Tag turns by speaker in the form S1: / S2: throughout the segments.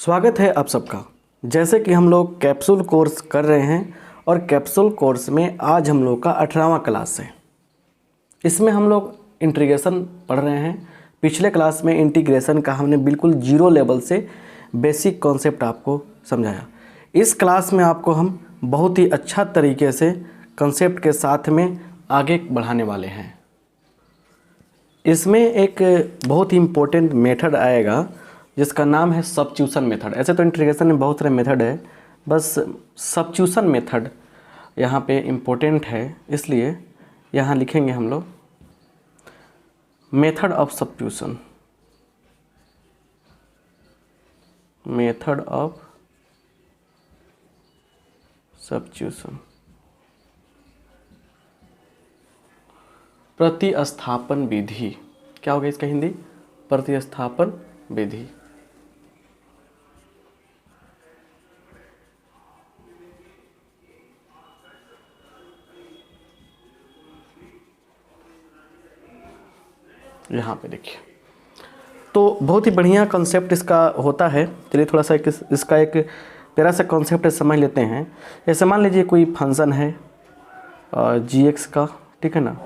S1: स्वागत है आप सबका। जैसे कि हम लोग कैप्सूल कोर्स कर रहे हैं और कैप्सूल कोर्स में आज हम लोग का 18वां क्लास है। इसमें हम लोग इंटीग्रेशन पढ़ रहे हैं। पिछले क्लास में इंटीग्रेशन का हमने बिल्कुल जीरो लेवल से बेसिक कॉन्सेप्ट आपको समझाया। इस क्लास में आपको हम बहुत ही अच्छा तरीके से कॉन्सेप्ट के साथ में आगे बढ़ाने वाले हैं। इसमें एक बहुत ही इम्पोर्टेंट मेथड आएगा जिसका नाम है सब्स्टिट्यूशन मेथड। ऐसे तो इंटीग्रेशन में बहुत सारे मेथड है, बस सब्स्टिट्यूशन मेथड यहाँ पे इम्पोर्टेंट है, इसलिए यहाँ लिखेंगे हम लोग method of substitution. Method of substitution, प्रतिस्थापन विधि। क्या होगा इसका हिंदी? प्रतिस्थापन विधि। यहाँ पे देखिए, तो बहुत ही बढ़िया कॉन्सेप्ट इसका होता है। चलिए थोड़ा सा इसका एक प्यारा सा कॉन्सेप्ट समझ लेते हैं। जैसे मान लीजिए कोई फंक्शन है gx का, ठीक है ना,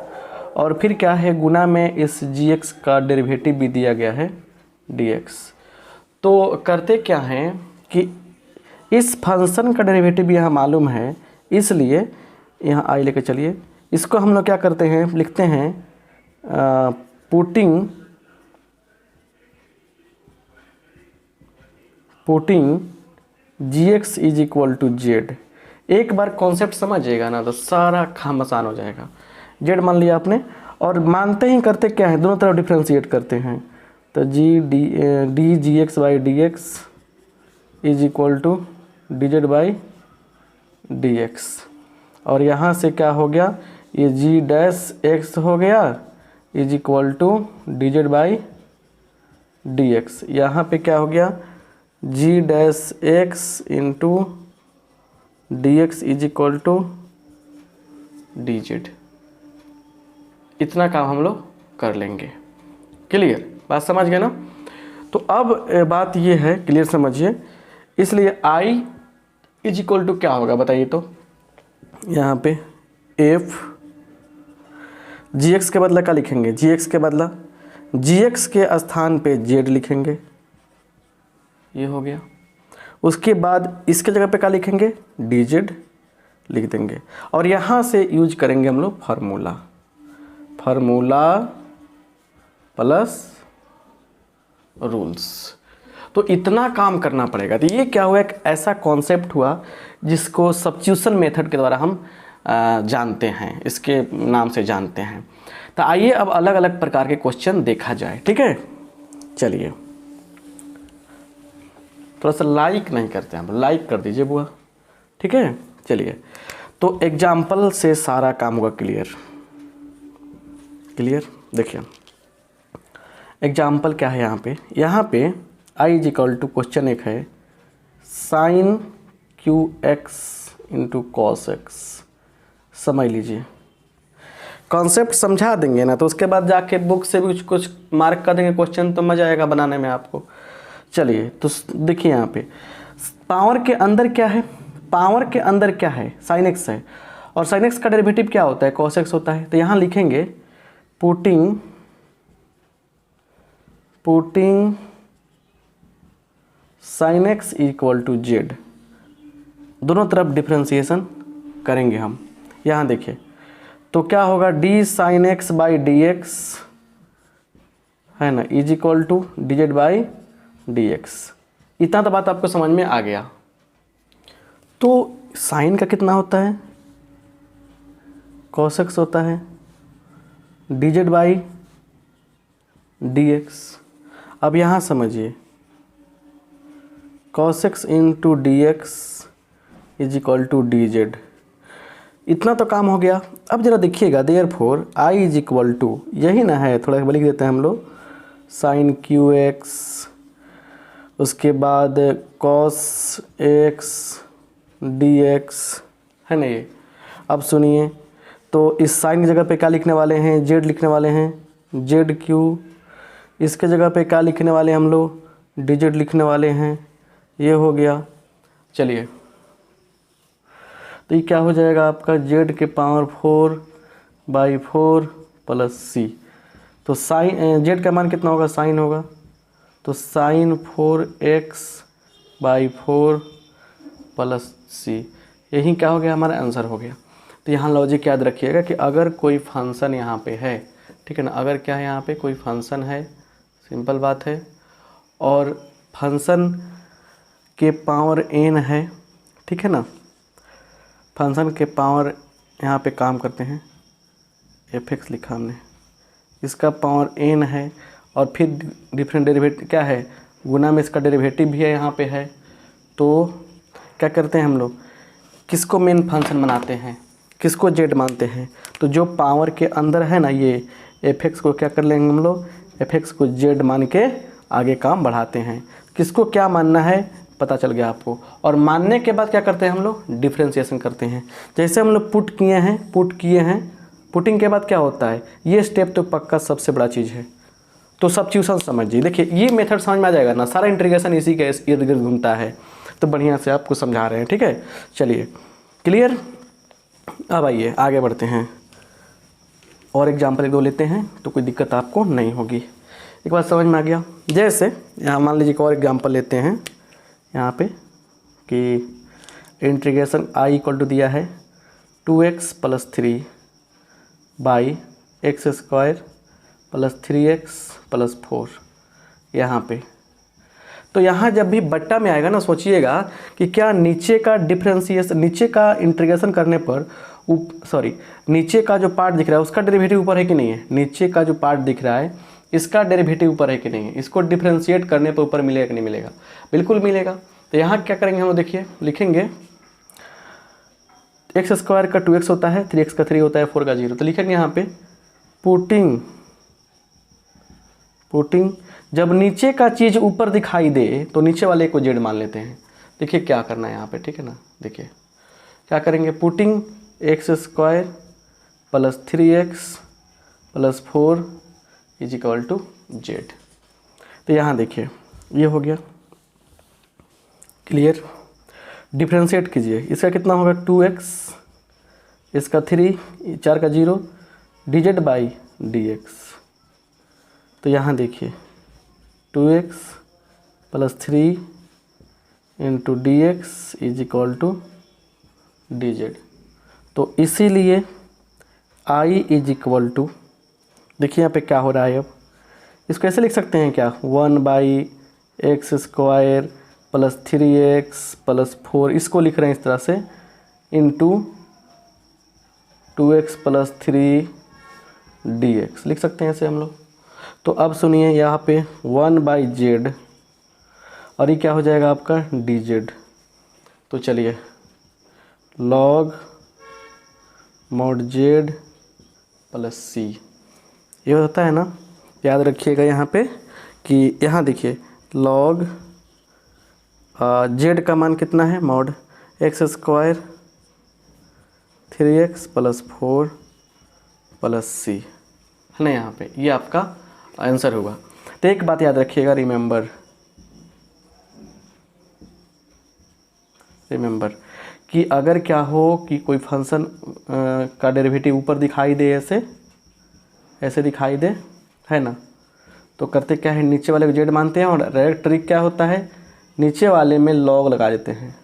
S1: और फिर क्या है, गुना में इस gx का डेरिवेटिव भी दिया गया है dx। तो करते क्या हैं कि इस फंक्शन का डेरिवेटिव यहाँ मालूम है, इसलिए यहाँ आई लेके चलिए, इसको हम लोग क्या करते हैं, लिखते हैं putting gx is equal to z. एक बार कॉन्सेप्ट समझिएगा ना तो सारा काम आसान हो जाएगा। जेड मान लिया आपने, और मानते ही करते क्या है, दोनों तरफ डिफ्रेंशिएट करते हैं। तो d g x by d x is equal to d z by d x, और यहाँ से क्या हो गया, ये जी डैश एक्स हो गया is equal to d z by d x. यहाँ पे क्या हो गया, g dash x into d x is equal to d z. इतना काम हम लोग कर लेंगे। क्लियर? बात समझ गए ना? तो अब बात ये है, क्लियर समझिए। इसलिए i इज इक्वल टू क्या होगा बताइए तो, यहाँ पे f gx के बदला क्या लिखेंगे, gx के बदला gx के स्थान पे z लिखेंगे, ये हो गया। उसके बाद इसके जगह पे क्या लिखेंगे, dz लिख देंगे, और यहाँ से यूज करेंगे हम लोग फार्मूला प्लस रूल्स। तो इतना काम करना पड़ेगा। तो ये क्या हुआ, एक ऐसा कॉन्सेप्ट हुआ जिसको सब्स्टिट्यूशन मेथड के द्वारा हम जानते हैं, इसके नाम से जानते हैं। तो आइए अब अलग अलग प्रकार के क्वेश्चन देखा जाए, ठीक है। चलिए थोड़ा सा लाइक नहीं करते हैं, लाइक कर दीजिए बुआ, ठीक है। चलिए, तो एग्जाम्पल से सारा काम होगा क्लियर। देखिए एग्जाम्पल क्या है यहाँ पे i is equal to, question एक है sin cube x into cos x. समझ लीजिए, कॉन्सेप्ट समझा देंगे ना तो उसके बाद जाके बुक से भी कुछ मार्क कर देंगे क्वेश्चन, तो मज़ा आएगा बनाने में आपको। चलिए तो देखिए यहाँ पे पावर के अंदर क्या है, पावर के अंदर क्या है, साइन एक्स है, और साइन एक्स का डेरिवेटिव क्या होता है, कॉस एक्स होता है। तो यहाँ लिखेंगे putting sin x equal to z. दोनों तरफ डिफ्रेंसिएशन करेंगे हम। यहाँ देखिए तो क्या होगा, d sin x by d x है ना, is equal to d z by d x. इतना तो बात आपको समझ में आ गया। तो साइन का कितना होता है, कॉस एक्स होता है, d z by d x. अब यहाँ समझिए, cos x into d x is equal to d z. इतना तो काम हो गया। अब जरा देखिएगा, therefore i is equal to, यही ना है, थोड़ा लिख देते हैं हम लोग, साइन क्यू एक्स, उसके बाद कॉस एक्स डी एक्स, है ना ये। अब सुनिए, तो इस साइन की जगह पे क्या लिखने वाले हैं, जेड लिखने वाले हैं, जेड क्यू। इसके जगह पे क्या लिखने वाले हम लोग, डी जेड लिखने वाले हैं, ये हो गया। चलिए, तो ये क्या हो जाएगा आपका z के पावर 4/4 प्लस सी। तो साइन z का मान कितना होगा, साइन होगा, तो साइन 4x/4 प्लस सी, यही क्या हो गया, हमारा आंसर हो गया। तो यहाँ लॉजिक याद रखिएगा कि अगर कोई फंक्शन यहाँ पे है, ठीक है ना, अगर क्या है यहाँ पे कोई फंक्शन है, सिंपल बात है, और फंक्शन के पावर n है, ठीक है ना, फंक्शन के पावर यहाँ पे काम करते हैं, fx लिखा हमने, इसका पावर n है, और फिर डिफरेंट डेरिवेटिव क्या है, गुना में इसका डेरिवेटिव भी है यहाँ पे है, तो क्या करते हैं हम लोग, किसको मेन फंक्शन बनाते हैं, किसको z मानते हैं, तो जो पावर के अंदर है ना, ये fx को क्या कर लेंगे हम लोग, fx को z मान के आगे काम बढ़ाते हैं। किसको क्या मानना है पता चल गया आपको, और मानने के बाद क्या करते हैं हम लोग, डिफ्रेंशिएशन करते हैं। जैसे हम लोग पुट किए हैं, पुटिंग के बाद क्या होता है, ये स्टेप तो पक्का सबसे बड़ा चीज़ है, तो सब्स्टिट्यूशन समझिए। देखिए ये मेथड समझ में आ जाएगा ना, सारा इंटीग्रेशन इसी के इर्द गिर्द घूमता है, तो बढ़िया से आपको समझा रहे हैं, ठीक है। चलिए क्लियर, अब आइए आगे बढ़ते हैं, और एग्जाम्पल 1-2 लेते हैं, तो कोई दिक्कत आपको नहीं होगी। एक बात समझ में आ गया, जैसे यहाँ मान लीजिए और एग्जाम्पल लेते हैं यहाँ पे कि इंटीग्रेशन i इक्वल टू दिया है 2x + 3 बाई x² + 3x + 4 यहाँ पे। तो यहाँ जब भी बट्टा में आएगा ना, सोचिएगा कि क्या नीचे का डिफरेंशिएशन, नीचे का इंटीग्रेशन करने पर नीचे का जो पार्ट दिख रहा है उसका डेरिवेटिव ऊपर है कि नहीं है, नीचे का जो पार्ट दिख रहा है इसका डेरिवेटिव ऊपर है कि नहीं है, इसको डिफरेंशिएट करने पर ऊपर मिलेगा कि नहीं मिलेगा, बिल्कुल मिलेगा। तो यहाँ क्या करेंगे हम, देखिए लिखेंगे x² का 2x होता है, 3x का 3 होता है, 4 का 0, तो लिखेंगे यहाँ पे पुटिंग जब नीचे का चीज़ ऊपर दिखाई दे तो नीचे वाले को z मान लेते हैं। देखिए क्या करना है यहाँ पे, ठीक है ना, देखिए क्या करेंगे, पुटिंग x² + 3x + 4 = z। तो यहाँ देखिए ये हो गया, क्लियर। डिफ्रेंशिएट कीजिए, इसका कितना होगा 2x, इसका 3, 4 का 0, dz/dx। तो यहाँ देखिए 2x + 3 × dx = dz। तो इसीलिए i = देखिए यहाँ पे क्या हो रहा है, अब इसको ऐसे लिख सकते हैं क्या, 1/x² + 3x + 4, इसको लिख रहे हैं इस तरह से, इंटू 2x + 3 dx लिख सकते हैं ऐसे हम लोग। तो अब सुनिए यहाँ पे 1/z और ये क्या हो जाएगा आपका dz। तो चलिए log mod z + c, ये होता है ना, याद रखिएगा यहाँ पे कि यहाँ देखिए log z का मान कितना है, mod x² 3x + 4 + c है ना, यहाँ पे ये आपका आंसर होगा। तो एक बात याद रखिएगा, रिमेंबर कि अगर क्या हो कि कोई फंक्शन का डेरिवेटिव ऊपर दिखाई दे, ऐसे दिखाई दे, है ना, तो करते क्या है, नीचे वाले को z मानते हैं, और डायरेक्ट ट्रिक क्या होता है, नीचे वाले में log लगा देते हैं,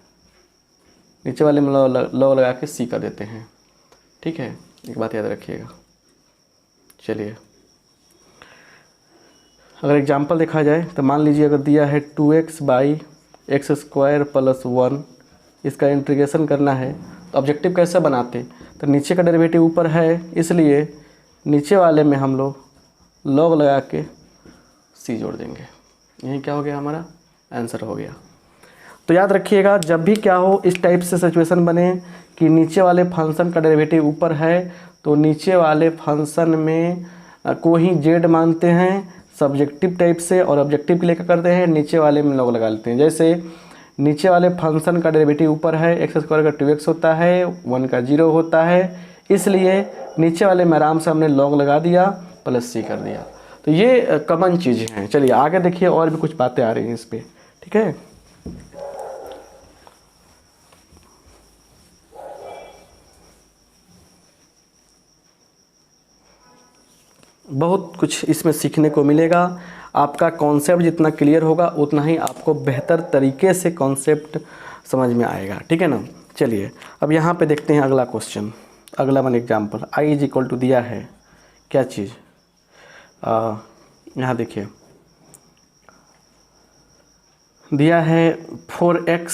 S1: नीचे वाले में log लगा के c कर देते हैं, ठीक है, एक बात याद रखिएगा। चलिए अगर एग्जांपल देखा जाए तो मान लीजिए अगर दिया है 2x/x² + 1, इसका इंटीग्रेशन करना है, तो ऑब्जेक्टिव कैसे बनाते, तो नीचे का डेरिवेटिव ऊपर है, इसलिए नीचे वाले में हम लोग log लगा के c जोड़ देंगे, यही क्या हो गया, हमारा आंसर हो गया। तो याद रखिएगा जब भी क्या हो इस टाइप से सिचुएशन बने कि नीचे वाले फंक्शन का डेरिवेटिव ऊपर है, तो नीचे वाले फंक्शन में को ही z मानते हैं सब्जेक्टिव टाइप से, और ऑब्जेक्टिव के लिए क्या करते हैं, नीचे वाले में log लगा लेते हैं। जैसे नीचे वाले फंक्शन का डेरिवेटिव ऊपर है, x² का 2x होता है, 1 का 0 होता है, इसलिए नीचे वाले में आराम से हमने log लगा दिया प्लस c कर दिया। तो ये कॉमन चीज़ें हैं। चलिए आगे देखिए और भी कुछ बातें आ रही हैं इस पर, ठीक है। बहुत कुछ इसमें सीखने को मिलेगा। आपका कॉन्सेप्ट जितना क्लियर होगा उतना ही आपको बेहतर तरीके से कॉन्सेप्ट समझ में आएगा, ठीक है ना। चलिए अब यहाँ पे देखते हैं अगला क्वेश्चन, अगला one example. I is equal to दिया है क्या चीज़, यहाँ देखिए दिया है 4x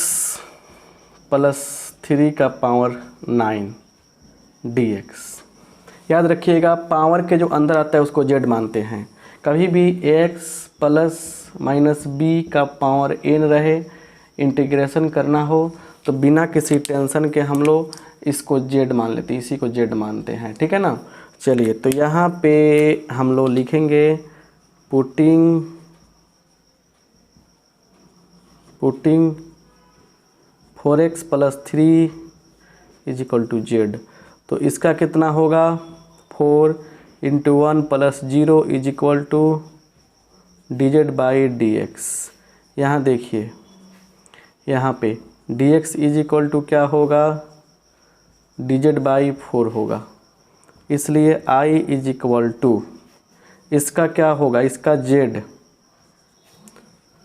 S1: प्लस 3 का पावर 9 dx। याद रखिएगा पावर के जो अंदर आता है उसको z मानते हैं। कभी भी x प्लस माइनस बी का पावर n रहे, इंटीग्रेशन करना हो तो बिना किसी टेंशन के हम लोग इसको z मान लेते हैं, इसी को z मानते हैं, ठीक है ना। चलिए तो यहाँ पे हम लोग लिखेंगे putting 4x plus 3 is equal to z। तो इसका कितना होगा 4 into 1 plus 0 is equal to dz by dx। यहाँ देखिए यहाँ पे dx इज इक्वल टू क्या होगा dz बाई 4 होगा, इसलिए I इज इक्वल टू इसका क्या होगा, इसका z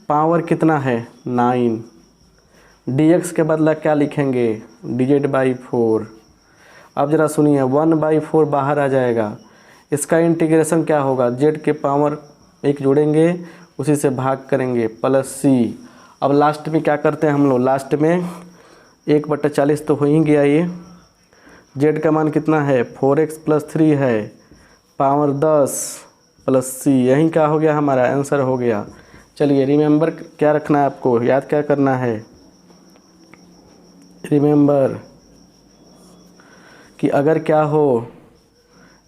S1: पावर कितना है 9, dx के बदला क्या लिखेंगे dz बाई 4। अब ज़रा सुनिए 1/4 बाहर आ जाएगा, इसका इंटीग्रेशन क्या होगा z के पावर 1 जोड़ेंगे उसी से भाग करेंगे प्लस c। अब लास्ट में क्या करते हैं हम लोग, लास्ट में 1/40 तो हो ही गया, ये z का मान कितना है 4x प्लस 3 है, पावर 10 प्लस c, यही क्या हो गया हमारा आंसर हो गया। चलिए रिमेंबर क्या रखना है आपको, याद क्या करना है, रिमेंबर कि अगर क्या हो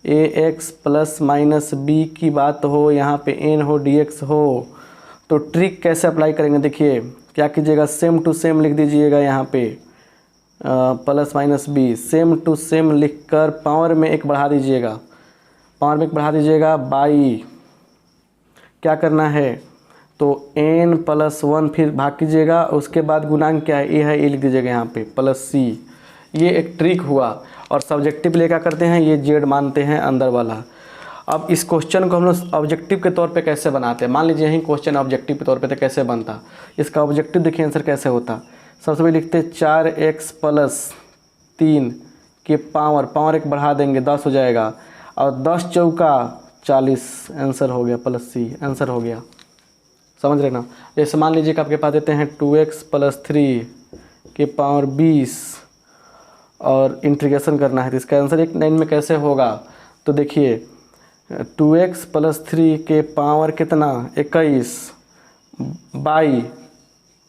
S1: ax प्लस माइनस बी की बात हो, यहाँ पे n हो dx हो, तो ट्रिक कैसे अप्लाई करेंगे। देखिए क्या कीजिएगा सेम टू सेम लिख दीजिएगा, यहाँ पे plus minus b same to same लिखकर पावर में 1 बढ़ा दीजिएगा, पावर में 1 बढ़ा दीजिएगा बाई क्या करना है तो n प्लस 1 फिर भाग कीजिएगा, उसके बाद गुणांक क्या है, ए है, ए लिख दीजिएगा यहाँ पे प्लस c। ये एक ट्रिक हुआ। और सब्जेक्टिव ले क्या करते हैं, ये z मानते हैं अंदर वाला। अब इस क्वेश्चन को हम लोग ऑब्जेक्टिव के तौर पे कैसे बनाते हैं, मान लीजिए यही क्वेश्चन ऑब्जेक्टिव के तौर पे तो कैसे बनता, इसका ऑब्जेक्टिव देखिए आंसर कैसे होता। सबसे पहले लिखते 4x प्लस 3 के पावर 1 बढ़ा देंगे 10 हो जाएगा, और 10 चौका 40 आंसर हो गया प्लस c, आंसर हो गया, समझ रहे ना। जैसे मान लीजिए कि आपके पास देते हैं 2x प्लस 3 के पावर 20 और इंटीग्रेशन करना है, तो इसका आंसर 1 लाइन में कैसे होगा। तो देखिए 2x प्लस 3 के पावर कितना 21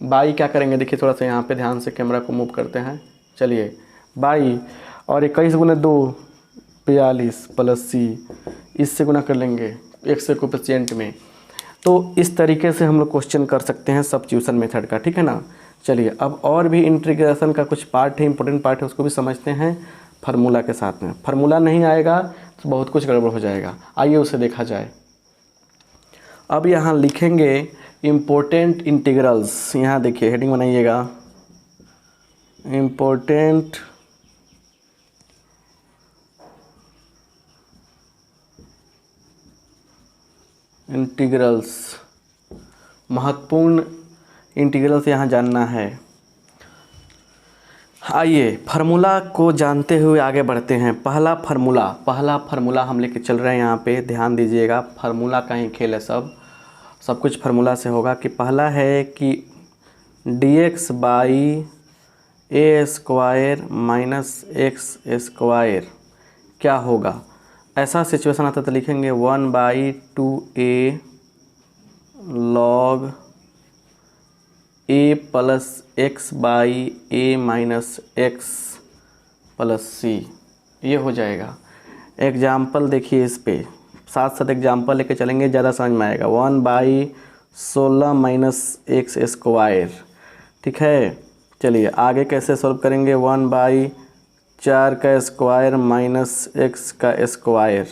S1: बाई क्या करेंगे, देखिए थोड़ा सा यहाँ पे ध्यान से कैमरा को मूव करते हैं। चलिए बाई और 21 गुना 2 42 प्लस c, इससे गुना कर लेंगे 100 कोएफिशिएंट में। तो इस तरीके से हम लोग क्वेश्चन कर सकते हैं सब्स्टिट्यूशन मेथड का, ठीक है ना। चलिए अब और भी इंटीग्रेशन का कुछ पार्ट है, इंपॉर्टेंट पार्ट है, उसको भी समझते हैं फार्मूला के साथ में। फार्मूला नहीं आएगा तो बहुत कुछ गड़बड़ हो जाएगा, आइए उसे देखा जाए। अब यहाँ लिखेंगे इम्पोर्टेंट इंटीग्रल्स, यहाँ देखिए हेडिंग बनाइएगा इम्पोर्टेंट इंटीग्रल्स, महत्वपूर्ण इंटीग्रल्स यहाँ जानना है। आइए फार्मूला को जानते हुए आगे बढ़ते हैं। पहला फार्मूला हम लेके चल रहे हैं, यहाँ पे ध्यान दीजिएगा, फार्मूला का ही खेल है, सब कुछ फार्मूला से होगा। कि पहला है कि dx by A square minus x square क्या होगा। ऐसा सिचुएशन आता तो लिखेंगे 1/2a log a plus x by a minus x plus c, ये हो जाएगा। एग्जाम्पल देखिए इस पे, साथ साथ एग्जाम्पल लेके चलेंगे, ज़्यादा समझ में आएगा। 1/16 माइनस एक्स स्क्वायर, ठीक है। चलिए आगे कैसे सॉल्व करेंगे, 1/4 का स्क्वायर माइनस एक्स का स्क्वायर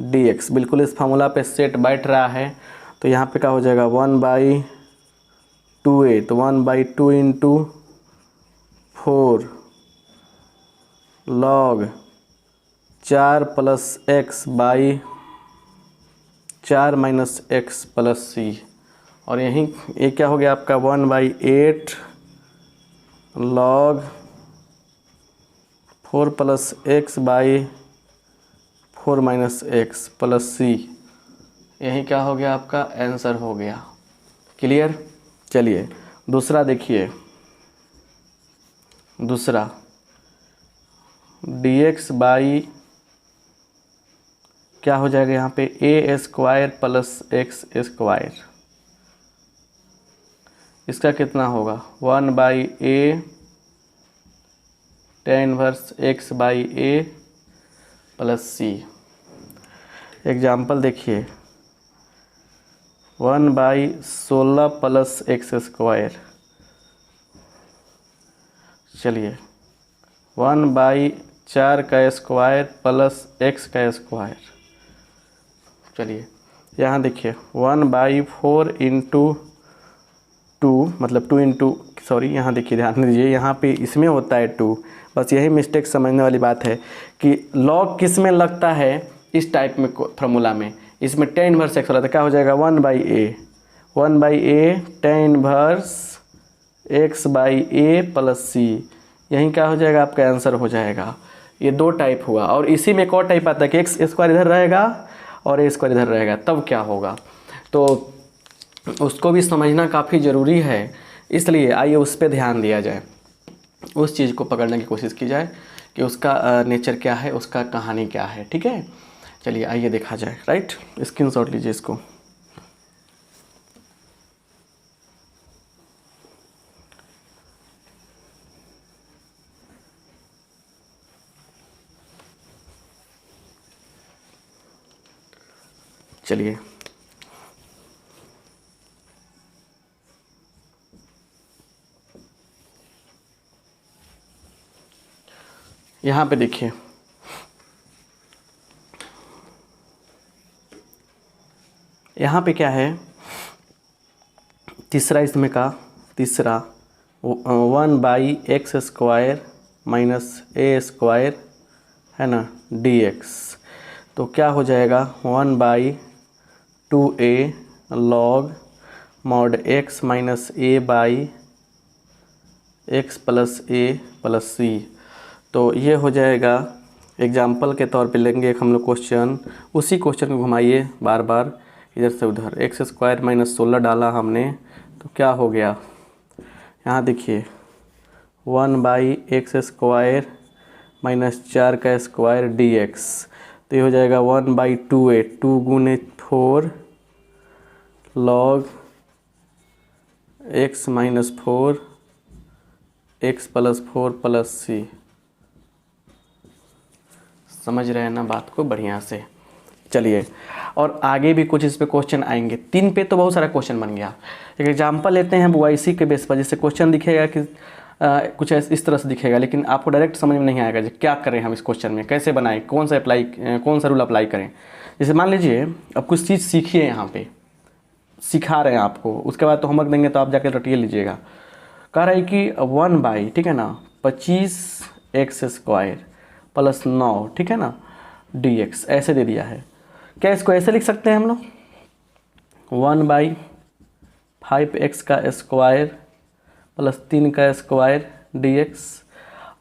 S1: dx। बिल्कुल इस फार्मूला पे सेट बैठ रहा है, तो यहाँ पे क्या हो जाएगा 1/2a, तो 1/2 into 4 log 4 plus x by 4 minus x plus c, और यहीं ये क्या हो गया आपका 1/8 log 4 plus x by 4 minus x plus c, यही क्या हो गया आपका आंसर हो गया। क्लियर। चलिए दूसरा देखिए, दूसरा dx बाई क्या हो जाएगा यहाँ पे a square plus x square, इसका कितना होगा 1/a tan inverse x by a plus c. Example देखिए 1/16 प्लस एक्स स्क्वायर, चलिए 1/4 का स्क्वायर प्लस एक्स का स्क्वायर, चलिए यहाँ देखिए 1/4 इंटू 2 मतलब 2 इंटू सॉरी यहाँ देखिए ध्यान दीजिए, यहाँ पे इसमें होता है 2, बस यही मिस्टेक समझने वाली बात है कि लॉग किस में लगता है इस टाइप में फार्मूला में, इसमें tan इनवर्स एक्स वाला था, क्या हो जाएगा 1/a tan inverse x by a plus c, यहीं क्या हो जाएगा आपका आंसर हो जाएगा। ये दो टाइप हुआ, और इसी में एक और टाइप आता है कि एक्स स्क्वायर इधर रहेगा और ए स्क्वायर इधर रहेगा, तब क्या होगा, तो उसको भी समझना काफ़ी ज़रूरी है। इसलिए आइए उस पर ध्यान दिया जाए, उस चीज़ को पकड़ने की कोशिश की जाए कि उसका नेचर क्या है, उसका कहानी क्या है। ठीक है, चलिए आइए देखा जाए। राइट, स्क्रीनशॉट लीजिए इसको। चलिए यहाँ पे देखिए, यहाँ पे क्या है, तीसरा इसमें का तीसरा 1/x square minus a square है ना dx, तो क्या हो जाएगा 1/2a log mod x minus a by x plus a plus c. तो ये हो जाएगा, एग्जाम्पल के तौर पे लेंगे एक हम लोग क्वेश्चन, उसी क्वेश्चन को घुमाइए बार बार इधर से उधर, एक्स स्क्वायर माइनस 16 डाला हमने तो क्या हो गया, यहाँ देखिए 1/x स्क्वायर माइनस 4 का स्क्वायर dx, तो ये हो जाएगा 1/2a 2 गुने 4 log x minus 4 x plus 4 plus c. समझ रहे हैं ना बात को बढ़िया से। चलिए और आगे भी कुछ इस पे क्वेश्चन आएंगे, 3 पे तो बहुत सारा क्वेश्चन बन गया। एक एग्जांपल लेते हैं वाईसी के बेस पर, जैसे क्वेश्चन दिखेगा कि कुछ इस तरह से दिखेगा, लेकिन आपको डायरेक्ट समझ में नहीं आएगा कि क्या करें हम इस क्वेश्चन में, कैसे बनाएं, कौन सा रूल अप्लाई करें। जैसे मान लीजिए अब कुछ चीज़ सीखिए, यहाँ पे सिखा रहे हैं आपको, उसके बाद तो होमवर्क देंगे तो आप जाकर रटिए लीजिएगा। कह रहा है कि 1/, ठीक है ना, 25x स्क्वायर प्लस 9, ठीक है ना, dx ऐसे दे दिया है। क्या इसको ऐसे लिख सकते हैं हम लोग 1/5x का स्क्वायर प्लस 3 का स्क्वायर dx।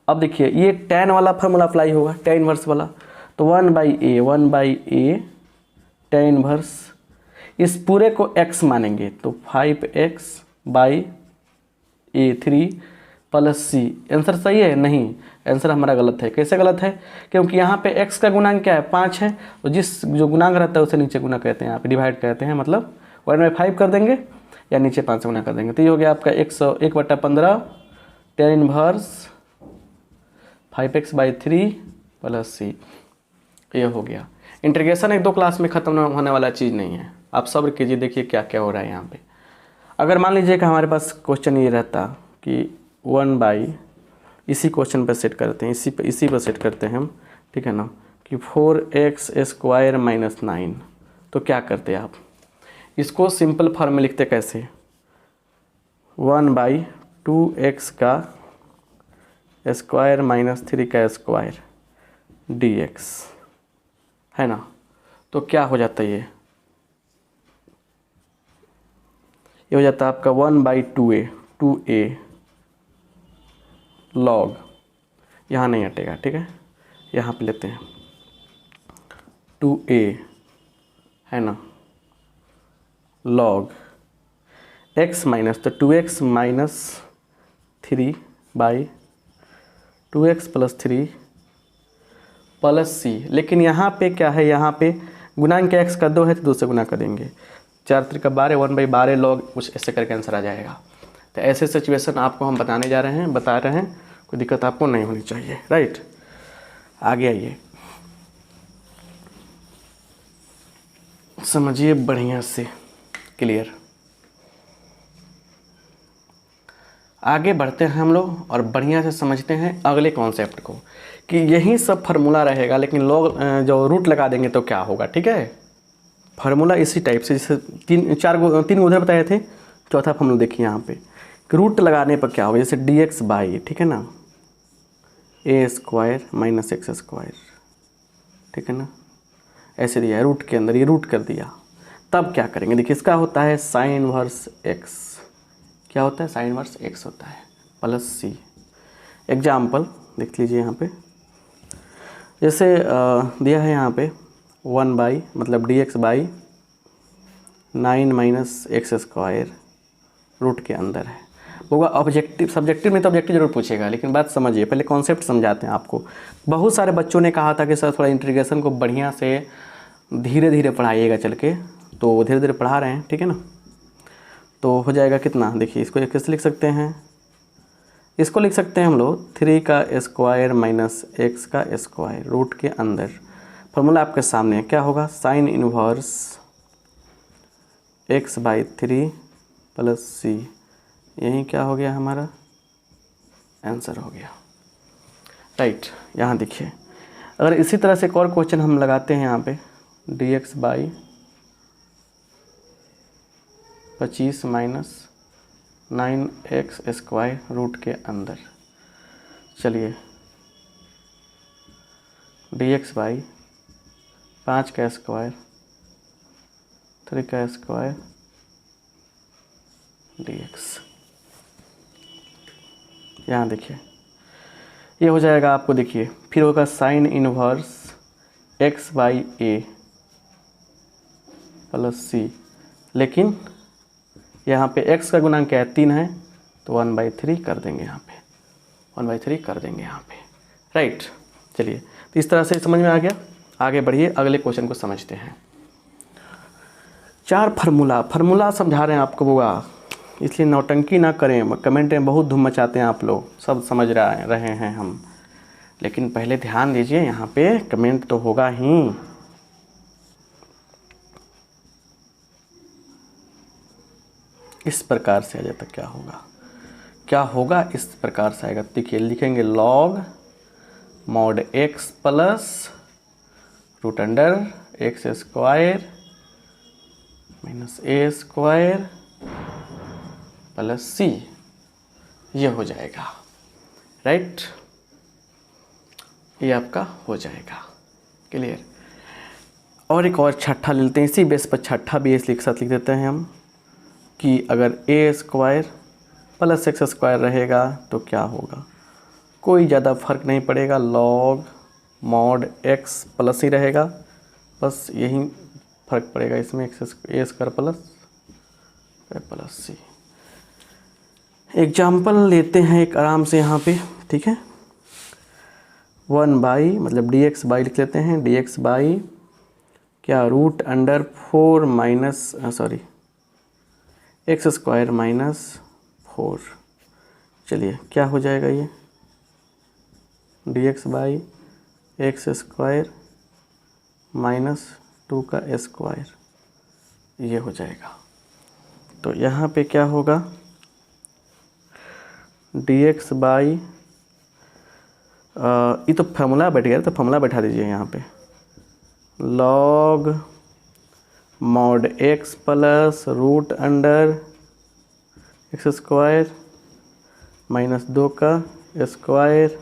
S1: अब देखिए ये tan वाला फार्मूला अप्लाई होगा, tan इनवर्स वाला, तो 1/a tan इनवर्स, इस पूरे को x मानेंगे तो 5x/a3 प्लस सी। आंसर सही है? नहीं, आंसर हमारा गलत है। कैसे गलत है? क्योंकि यहाँ पे x का गुणांक क्या है 5 है, और जो गुणांक रहता है उसे नीचे गुना कहते हैं, यहाँ पे डिवाइड कहते हैं, मतलब 1/5 कर देंगे या नीचे 5 से गुना कर देंगे, तो ये हो गया आपका 1/15 tan inverse 5x/3 plus c. ये हो गया। इंटीग्रेशन 1-2 क्लास में ख़त्म होने वाला चीज़ नहीं है, आप सब्र कीजिए, देखिए क्या क्या हो रहा है यहाँ पे। अगर मान लीजिए कि हमारे पास क्वेश्चन ये रहता कि 1/, इसी क्वेश्चन पर सेट करते हैं, इसी पर सेट करते हैं हम, ठीक है ना, कि 4x स्क्वायर माइनस 9, तो क्या करते आप, इसको सिंपल फॉर्म में लिखते कैसे, 1/2x का स्क्वायर माइनस 3 का स्क्वायर dx, है ना, तो क्या हो जाता है ये ये हो जाता है आपका 1/2a, 2a लॉग, यहाँ नहीं हटेगा, ठीक है, यहाँ पे लेते हैं 2a है ना, लॉग x माइनस, तो 2x minus 3 by 2x plus 3 plus c। लेकिन यहाँ पे क्या है, यहाँ पे गुणांक x का 2 है तो 2 से गुना करेंगे, 4 3 का 12, 1/12 लॉग, कुछ ऐसे करके आंसर आ जाएगा। तो ऐसे सिचुएशन आपको हम बताने जा रहे हैं, बता रहे हैं, कोई दिक्कत आपको नहीं होनी चाहिए, राइट। आगे आइए, समझिए बढ़िया से, क्लियर। आगे बढ़ते हैं हम लोग और बढ़िया से समझते हैं अगले कॉन्सेप्ट को, कि यही सब फार्मूला रहेगा, लेकिन लॉग जो रूट लगा देंगे तो क्या होगा, ठीक है। फार्मूला इसी टाइप से, जैसे 3 उधर बताए थे, चौथा फार्मूला देखिए यहाँ पे, रूट लगाने पर क्या होगा, जैसे dx बाई, ठीक है ना, a square minus x square, ठीक है ना, ऐसे दिया है रूट के अंदर, ये रूट कर दिया। तब क्या करेंगे, देखिए इसका होता है साइन इनवर्स x, क्या होता है, साइन इनवर्स x होता है, प्लस c। एग्जाम्पल देख लीजिए यहाँ पे, जैसे दिया है यहाँ पे 1 बाई, मतलब dx by 9 minus x square root के अंदर है, होगा ऑब्जेक्टिव। सब्जेक्टिव में तो ऑब्जेक्टिव जरूर पूछेगा, लेकिन बात समझिए, पहले कॉन्सेप्ट समझाते हैं आपको। बहुत सारे बच्चों ने कहा था कि सर थोड़ा इंटीग्रेशन को बढ़िया से धीरे धीरे पढ़ाइएगा चल के, तो धीरे धीरे पढ़ा रहे हैं, ठीक है ना। तो हो जाएगा कितना, देखिए इसको कैसे लिख सकते हैं, इसको लिख सकते हैं हम लोग 3 का स्क्वायर माइनस एक्स का स्क्वायर रूट के अंदर। फॉर्मूला आपके सामने है, क्या होगा, sine inverse x/3 plus c, यही क्या हो गया, हमारा आंसर हो गया, राइट। यहाँ देखिए, अगर इसी तरह से एक और क्वेश्चन हम लगाते हैं यहाँ पे, dx by 25 minus 9x square root के अंदर, चलिए dx बाई 5 का स्क्वायर 3 का स्क्वायर dx। यहाँ देखिए ये हो जाएगा आपको, देखिए फिर होगा sine inverse x/a plus c, लेकिन यहाँ पे x का गुणांक क्या है, 3 है, तो 1/3 कर देंगे यहाँ पे, 1/3 कर देंगे यहाँ पे, राइट। चलिए तो इस तरह से समझ में आ गया। आगे बढ़िए, अगले क्वेश्चन को समझते हैं। 4 फार्मूला समझा रहे हैं आपको बुआ, इसलिए नौटंकी ना करें, कमेंट में बहुत धूम मचाते हैं आप लोग, सब समझ रहे हैं हम, लेकिन पहले ध्यान दीजिए, यहाँ पे कमेंट तो होगा ही। इस प्रकार से आ जाता, क्या होगा, क्या होगा, इस प्रकार से आएगा। देखिए लिखेंगे log mod x plus root under x square minus a square plus c, ये हो जाएगा, राइट, ये आपका हो जाएगा, क्लियर। और एक और छठा लेते हैं, इसी बेस पर छठा भी एक साथ लिख देते हैं हम, कि अगर ए स्क्वायर प्लस एक्स स्क्वायर रहेगा तो क्या होगा, कोई ज़्यादा फर्क नहीं पड़ेगा, लॉग मॉड एक्स प्लस ही रहेगा, बस यही फर्क पड़ेगा इसमें, एक्स ए स्क्वायर प्लस सी। एग्जाम्पल लेते हैं एक आराम से यहाँ पे, ठीक है, 1 बाई, मतलब dx बाई लिख लेते हैं, dx बाई क्या, root under 4 minus x square minus 4, चलिए क्या हो जाएगा ये, dx by x square minus 2 का स्क्वायर, ये हो जाएगा। तो यहाँ पे क्या होगा, dx बाई, ये तो फार्मूला बैठ गया, तो फार्मूला बैठा दीजिए यहाँ पे, log mod x plus root under x square minus 2 का स्क्वायर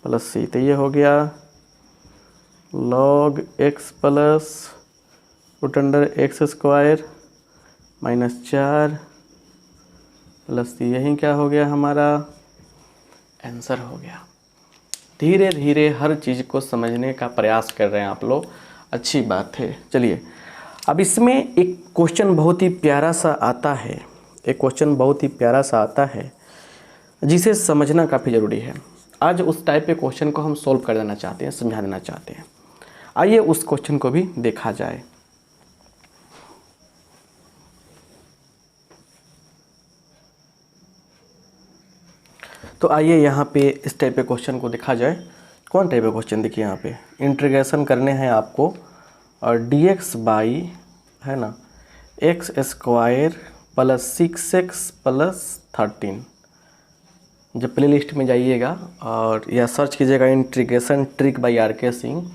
S1: प्लस c, तो ये हो गया log x plus root under x square minus 4 plus c, यही क्या हो गया हमारा आंसर हो गया। धीरे धीरे हर चीज़ को समझने का प्रयास कर रहे हैं आप लोग, अच्छी बात है। चलिए अब इसमें एक क्वेश्चन बहुत ही प्यारा सा आता है, एक क्वेश्चन बहुत ही प्यारा सा आता है जिसे समझना काफ़ी ज़रूरी है। आज उस टाइप के क्वेश्चन को हम सॉल्व कर देना चाहते हैं, समझा देना चाहते हैं। आइए उस क्वेश्चन को भी देखा जाए। तो आइए यहाँ पे इस टाइप के क्वेश्चन को देखा जाए। कौन टाइप का क्वेश्चन, देखिए यहाँ पे इंटीग्रेशन करने हैं आपको और dx बाई है ना x square plus 6x plus 13। जब प्ले लिस्ट में जाइएगा और या सर्च कीजिएगा integration trick by RK Singh,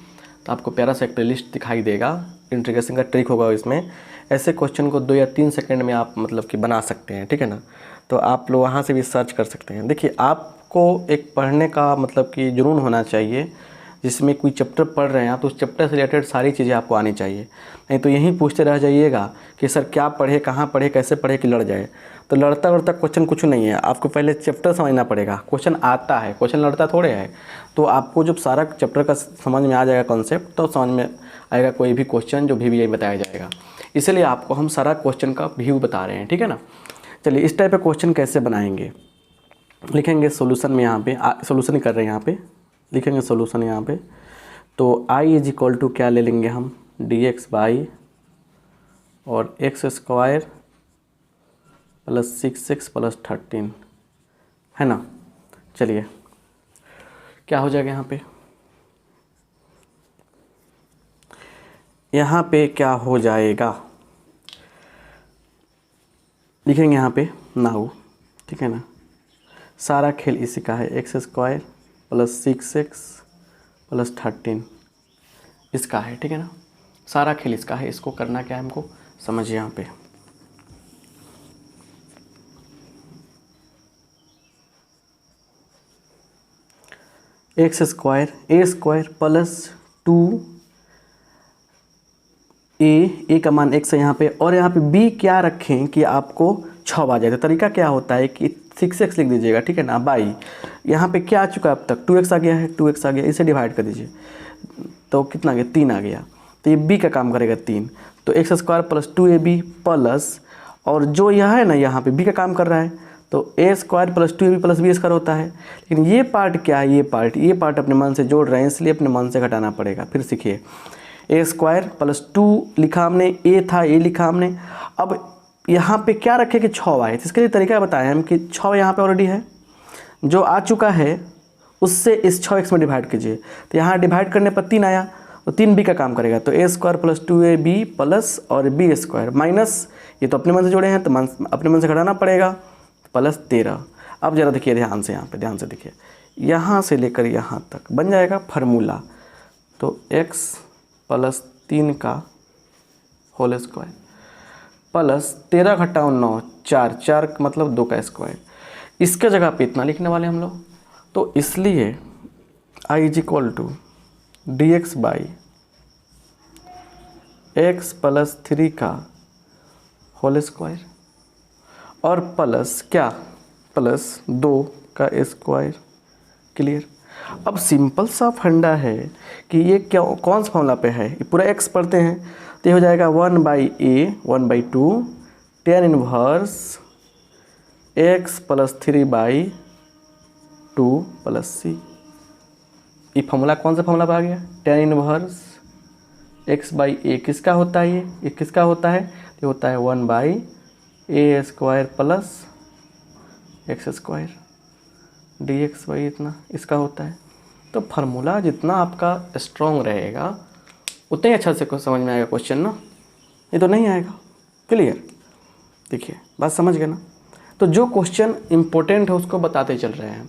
S1: तो आपको प्यारा सा एक प्ले लिस्ट दिखाई देगा। इंटीग्रेशन का ट्रिक होगा इसमें। ऐसे क्वेश्चन को 2 या 3 सेकंड में आप मतलब कि बना सकते हैं, ठीक है ना। तो आप लोग वहाँ से भी सर्च कर सकते हैं। देखिए आपको एक पढ़ने का मतलब कि जुनून होना चाहिए, जिसमें कोई चैप्टर पढ़ रहे हैं आप तो उस चैप्टर से रिलेटेड सारी चीज़ें आपको आनी चाहिए। नहीं तो यहीं पूछते रह जाइएगा कि सर क्या पढ़े, कहाँ पढ़े, कैसे पढ़े कि लड़ जाए। तो लड़ता लड़ता क्वेश्चन कुछ नहीं है, आपको पहले चैप्टर समझना पड़ेगा। क्वेश्चन आता है, क्वेश्चन लड़ता थोड़े है। तो आपको जब सारा चैप्टर का समझ में आ जाएगा कॉन्सेप्ट, तो समझ में आएगा कोई भी क्वेश्चन जो भी यही बताया जाएगा। इसलिए आपको हम सारा क्वेश्चन का व्यू बता रहे हैं, ठीक है ना। चलिए इस टाइप का क्वेश्चन कैसे बनाएंगे, लिखेंगे सोल्यूशन में, यहाँ पे सोल्यूशन ही कर रहे हैं, यहाँ पे लिखेंगे सोल्यूशन यहाँ पे। तो i इज इक्वल टू क्या ले लेंगे हम, dx बाई और x square plus 6x plus 13 है ना। चलिए क्या हो जाएगा यहाँ पे क्या हो जाएगा, लिखेंगे यहाँ पे नाउ, ठीक है ना। सारा खेल इसी का है, x square plus 6x plus 13 इसका है, ठीक है ना। सारा खेल इसका है। इसको करना क्या है हमको, समझिए यहाँ पे एक्स स्क्वायर ए स्क्वायर प्लस 2a का मान x है यहाँ पे, और यहाँ पे b क्या रखें कि आपको 6 आ जाए। तो तरीका क्या होता है कि 6x लिख दीजिएगा, ठीक है ना, बाई यहाँ पे क्या आ चुका है अब तक 2x आ गया है, 2x आ गया, इसे डिवाइड कर दीजिए तो कितना आ गया 3 आ गया। तो ये b का काम करेगा 3, तो x square plus 2ab plus, और जो यह है ना यहाँ पे b का काम कर रहा है तो a square plus 2ab plus b square होता है। लेकिन ये पार्ट क्या है, ये पार्ट अपने मन से जोड़ रहे हैं, इसलिए अपने मन से घटाना पड़ेगा। फिर सीखिए, ए स्क्वायर प्लस 2 लिखा हमने, ए था ए लिखा हमने। अब यहाँ पे क्या रखे कि 6 आए, तो इसके लिए तरीका बताया हम कि 6 यहाँ पे ऑलरेडी है, जो आ चुका है उससे इस 6x में डिवाइड कीजिए। तो यहाँ डिवाइड करने पर 3 आया, तो 3b का काम करेगा। तो ए स्क्वायर प्लस 2ab प्लस और b स्क्वायर माइनस, ये तो अपने मन से जोड़े हैं तो अपने मन से घटाना पड़ेगा, प्लस 13। अब ज़रा देखिए ध्यान से, यहाँ पे ध्यान से देखिए, यहाँ से लेकर यहाँ तक बन जाएगा फार्मूला। तो x प्लस 3 का होल स्क्वायर प्लस 13 घटाओ 9 4, 4 मतलब 2 का स्क्वायर। इसके जगह पे इतना लिखने वाले हम लोग, तो इसलिए i is equal to dx by x plus 3 का होल स्क्वायर और प्लस क्या, प्लस 2 का स्क्वायर। क्लियर। अब सिंपल सा फंडा है कि ये क्या, कौन सा फॉर्मूला पे है, ये पूरा x पढ़ते हैं तो ये हो जाएगा 1/a 1/2 tan inverse x plus 3/2 plus c। ये फॉर्मूला कौन सा फॉर्मूला पे आ गया, tan इनवर्स x/a किसका होता है, ये किसका होता है, ये होता है 1/a square plus x square dx by इतना, इसका होता है। तो फार्मूला जितना आपका स्ट्रॉन्ग रहेगा उतना ही अच्छा से समझ में आएगा क्वेश्चन ना, ये तो नहीं आएगा। क्लियर। देखिए बात समझ गए ना। तो जो क्वेश्चन इंपॉर्टेंट है उसको बताते चल रहे हैं।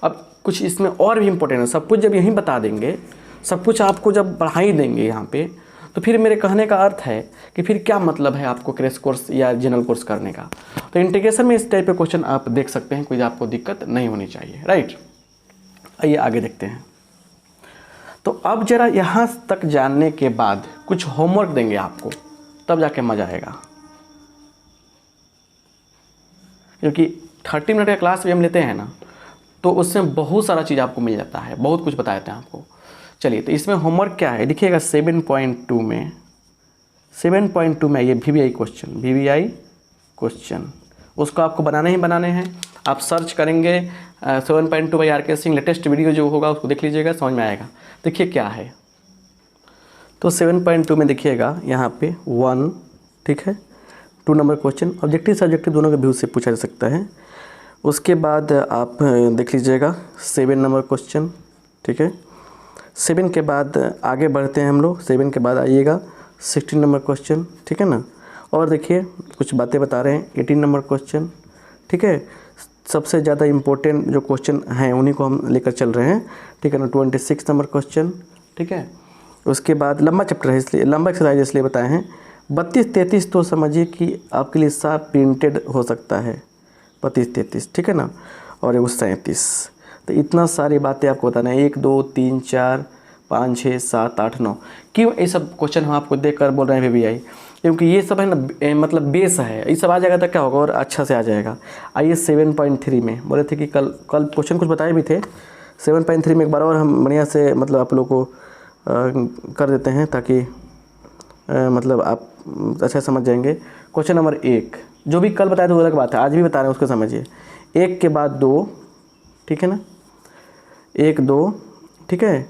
S1: अब कुछ इसमें और भी इम्पोर्टेंट है, सब कुछ जब यहीं बता देंगे, सब कुछ आपको जब बढ़ा ही देंगे यहाँ पे, तो फिर मेरे कहने का अर्थ है कि फिर क्या मतलब है आपको क्रैश कोर्स या जनरल कोर्स करने का। तो इंटीग्रेशन में इस टाइप के क्वेश्चन आप देख सकते हैं, कोई आपको दिक्कत नहीं होनी चाहिए, राइट। आइए आगे देखते हैं। तो अब जरा यहाँ तक जानने के बाद कुछ होमवर्क देंगे आपको, तब जाके मज़ा आएगा। क्योंकि 30 मिनट का क्लास भी हम लेते हैं ना, तो उसमें बहुत सारा चीज़ आपको मिल जाता है, बहुत कुछ बताते हैं आपको। चलिए, तो इसमें होमवर्क क्या है देखिएगा। 7.2 में ये VBI क्वेश्चन, उसको आपको बनाने ही बनाने हैं। आप सर्च करेंगे 7.2 by RK Singh, latest video जो होगा उसको देख लीजिएगा, समझ में आएगा। देखिए क्या है, तो 7.2 में देखिएगा यहाँ पे 1, ठीक है, 2 नंबर क्वेश्चन, ऑब्जेक्टिव सब्जेक्टिव दोनों के व्यू से पूछा जा सकता है। उसके बाद आप देख लीजिएगा 7 नंबर क्वेश्चन, ठीक है। 7 के बाद आगे बढ़ते हैं हम लोग, 7 के बाद आइएगा 16 नंबर क्वेश्चन, ठीक है ना। और देखिए कुछ बातें बता रहे हैं, 18 नंबर क्वेश्चन, ठीक है। सबसे ज़्यादा इम्पोर्टेंट जो क्वेश्चन हैं उन्हीं को हम लेकर चल रहे हैं, ठीक है ना। 26 नंबर क्वेश्चन, ठीक है। उसके बाद लंबा चैप्टर है इसलिए लंबा एक्सरसाइज इसलिए बताए हैं। 32-33 तो समझिए कि आपके लिए साफ प्रिंटेड हो सकता है, 32-33, ठीक है ना। और वो 37, तो इतना सारी बातें आपको बताना है। 1 2 3 4 5 6 7 8 9। क्यों ये सब क्वेश्चन हम आपको देख कर बोल रहे हैं VBI, क्योंकि ये सब है ना मतलब बेस है, ये सब आ जाएगा तो क्या होगा और अच्छा से आ जाएगा। आइए 7.3 में बोले थे कि कल क्वेश्चन कुछ बताए भी थे। 7.3 में एक बार और हम बढ़िया से मतलब आप लोग को कर देते हैं, ताकि मतलब आप अच्छा समझ जाएंगे। क्वेश्चन नंबर 1 जो भी कल बताया था वो अलग बात है, आज भी बता रहे हैं, उसको समझिए। 1 के बाद 2, ठीक है ना, 1 2, ठीक है।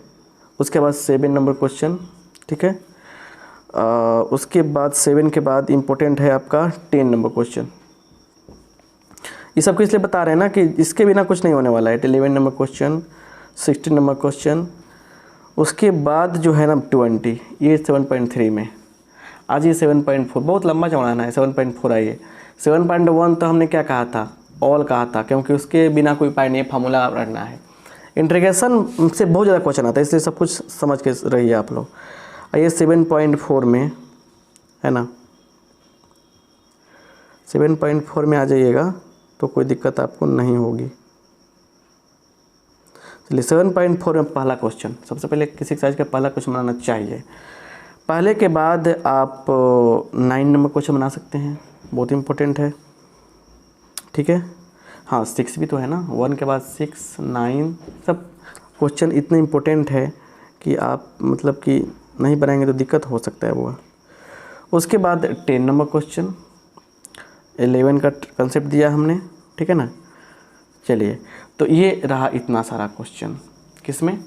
S1: उसके बाद 7 नंबर क्वेश्चन, ठीक है। उसके बाद 7 के बाद इम्पोर्टेंट है आपका 10 नंबर क्वेश्चन। ये सब इसलिए बता रहे हैं ना कि इसके बिना कुछ नहीं होने वाला है। 11 नंबर क्वेश्चन, 16 नंबर क्वेश्चन। उसके बाद जो है ना 20, ये 7.3 में। आज ये 7.4 बहुत लंबा चौड़ाना है। 7.4 आइए। 7.1 तो हमने क्या कहा था, ऑल कहा था, क्योंकि उसके बिना कोई उपाय नहीं है, फार्मूला रखना है। इंटीग्रेशन से बहुत ज़्यादा क्वेश्चन आता है, इसलिए सब कुछ समझ के रहिए आप लोग। आइए 7.4 में, है ना, 7.4 में आ जाइएगा तो कोई दिक्कत आपको नहीं होगी। चलिए 7.4 में पहला क्वेश्चन, सबसे पहले किसी एक्सरसाइज का पहला क्वेश्चन बनाना चाहिए। पहले के बाद आप 9 नंबर क्वेश्चन बना सकते हैं, बहुत इंपॉर्टेंट है, ठीक है। हाँ 6 भी तो है ना, 1 के बाद 6 9 सब क्वेश्चन इतने इम्पोर्टेंट है कि आप मतलब कि नहीं बनाएंगे तो दिक्कत हो सकता है वो। उसके बाद 10 नंबर क्वेश्चन, 11 का कंसेप्ट दिया हमने, ठीक है ना। चलिए, तो ये रहा इतना सारा क्वेश्चन किसमें,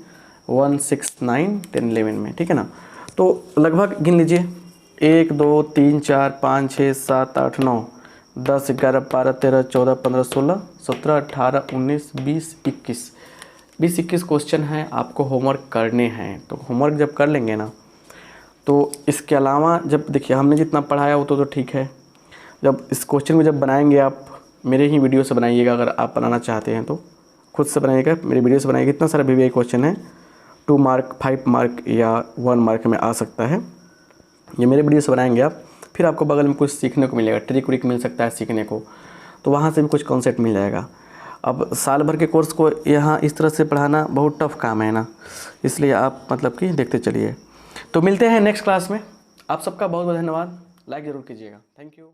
S1: 1 6 9 10 11 में, ठीक है ना। तो लगभग गिन लीजिए, 1 2 3 4 5 6 7 8 9 10 11 12 13 14 15 16 17 18 19 20 21 क्वेश्चन हैं, आपको होमवर्क करने हैं। तो होमवर्क जब कर लेंगे ना, तो इसके अलावा जब देखिए हमने जितना पढ़ाया वो तो ठीक है, जब इस क्वेश्चन को जब बनाएंगे आप मेरे ही वीडियो से बनाइएगा। अगर आप बनाना चाहते हैं तो खुद से बनाइएगा, मेरे वीडियो से बनाइएगा। इतना सारा VBI क्वेश्चन है, 2 मार्क 5 मार्क या 1 मार्क में आ सकता है। ये मेरे वीडियो से बनाएंगे आप, फिर आपको बगल में कुछ सीखने को मिलेगा, ट्रिक व्रिक मिल सकता है सीखने को, तो वहाँ से भी कुछ कॉन्सेप्ट मिल जाएगा। अब साल भर के कोर्स को यहाँ इस तरह से पढ़ाना बहुत टफ काम है ना, इसलिए आप मतलब कि देखते चलिए। तो मिलते हैं नेक्स्ट क्लास में। आप सबका बहुत बहुत धन्यवाद, लाइक ज़रूर कीजिएगा। Thank you.